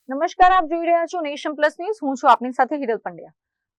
નમસ્કાર, આપ જોઈ રહ્યા છો નેશન પ્લસ ન્યૂઝ. હું છું આપની સાથે હિરલ પંડ્યા.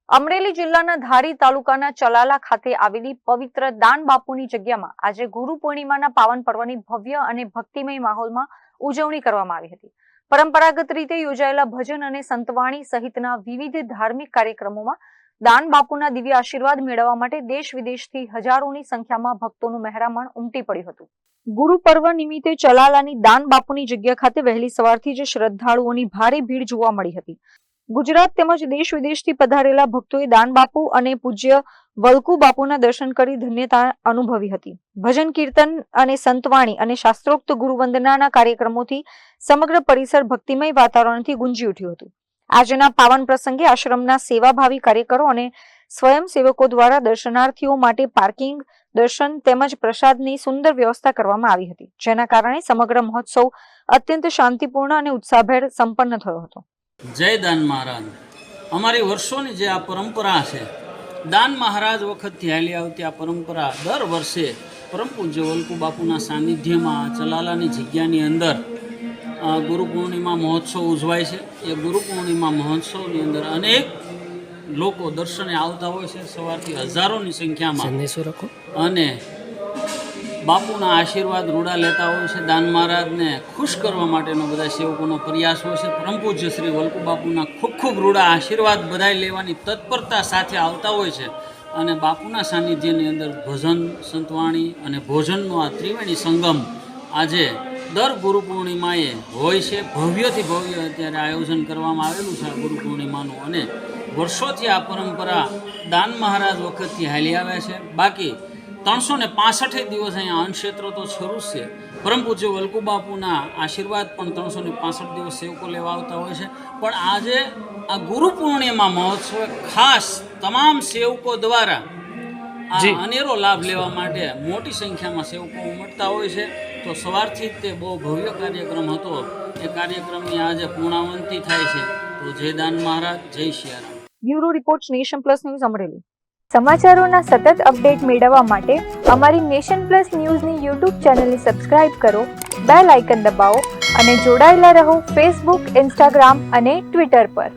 અમરેલી જિલ્લાના ધારી તાલુકાના ચલાલા ખાતે આવેલી પવિત્ર દાન બાપુની જગ્યામાં આજે ગુરુ પૂર્ણિમાના પાવન પર્વની ભવ્ય અને ભક્તિમય માહોલમાં ઉજવણી કરવામાં આવી હતી. પરંપરાગત રીતે યોજાયેલા ભજન અને સંતવાણી સહિતના વિવિધ ધાર્મિક કાર્યક્રમોમાં દાન બાપુના દિવ્ય આશીર્વાદ મેળવવા માટે દેશ વિદેશથી હજારોની સંખ્યામાં ભક્તોનું મહેરામણ ઉમટી પડ્યું હતું. ગુરુ પર્વ નિમિત્તે ચલાલાની દાન બાપુની જગ્યા ખાતે વહેલી સવારથી જ શ્રદ્ધાળુઓની ભારે ભીડ જોવા મળી હતી. ગુજરાત તેમજ દેશ વિદેશથી પધારેલા ભક્તોએ દાન બાપુ અને પૂજ્ય વલ્કુ બાપુના દર્શન કરી ધન્યતા અનુભવી હતી. ભજન કીર્તન અને સંતવાણી અને શાસ્ત્રોક્ત ગુરુવંદનાના કાર્યક્રમોથી સમગ્ર પરિસર ભક્તિમય વાતાવરણથી ગુંજી ઉઠ્યું હતું. આજના પાવન પ્રસંગે આશ્રમના સેવાભાવી કાર્યકરો અને સ્વયંસેવકો દ્વારા દર્શનાર્થીઓ માટે પાર્કિંગ, દર્શન તેમજ પ્રસાદની સુંદર વ્યવસ્થા કરવામાં આવી હતી, જેના કારણે સમગ્ર મહોત્સવ અત્યંત શાંતિપૂર્ણ અને ઉત્સાહભેર સંપન્ન થયો હતો. જય દાન મહારાજ. અમારી વર્ષોની જે આ પરંપરા છે, દાન મહારાજ વખતથી હાલી આવતી આ પરંપરા દર વર્ષે પરમ પૂજ્ય વલ્કુ બાપુના સાનિધ્યમાં ચલાલાની જગ્યાની અંદર ગુરુ પૂર્ણિમા મહોત્સવ ઉજવાય છે. એ ગુરુ પૂર્ણિમા મહોત્સવની અંદર અનેક લોકો દર્શને આવતા હોય છે, સવારથી હજારોની સંખ્યામાં, અને બાપુના આશીર્વાદ રૂડા લેતા હોય છે. દાન મહારાજને ખુશ કરવા માટેનો બધા સેવકોનો પ્રયાસ હોય છે. પરમ પૂજ્ય શ્રી વલ્કુ બાપુના ખૂબ ખૂબ રૂડા આશીર્વાદ બધા લેવાની તત્પરતા સાથે આવતા હોય છે. અને બાપુના સાનિધ્યની અંદર ભજન, સંતવાણી અને ભોજનનો આ ત્રિવેણી સંગમ આજે દર ગુરુ પૂર્ણિમાએ હોય છે. ભવ્યથી ભવ્ય અત્યારે આયોજન કરવામાં આવેલું છે આ ગુરુ પૂર્ણિમાનું, અને વર્ષોથી આ પરંપરા દાન મહારાજ વખતથી હાલી આવે છે. બાકી 365 દિવસ અહીંયા અન્નક્ષેત્ર તો શરૂ છે. પરમ પૂજ્ય વલ્કુ બાપુના આશીર્વાદ પણ 365 દિવસ સેવકો લેવા આવતા હોય છે. પણ આજે આ ગુરુ પૂર્ણિમા મહોત્સવ ખાસ તમામ સેવકો દ્વારા આ અનેરો લાભ લેવા માટે મોટી સંખ્યામાં સેવકો ઉમટતા હોય છે. તો સવારથી જ તે બહુ ભવ્ય કાર્યક્રમ હતો. એ કાર્યક્રમની આજે પૂર્ણાવંતિ થાય છે. તો જય દાન મહારાજ, જય Siyaram. Bureau report, nation plus news, Amreli. સમાચારોના સતત અપડેટ મેળવવા માટે અમારી નેશન પ્લસ ન્યૂઝની યુટ્યુબ ચેનલને સબસ્ક્રાઇબ કરો, બેલ આઇકન દબાવો અને જોડાયેલા રહો ફેસબુક, ઇન્સ્ટાગ્રામ અને ટ્વિટર પર.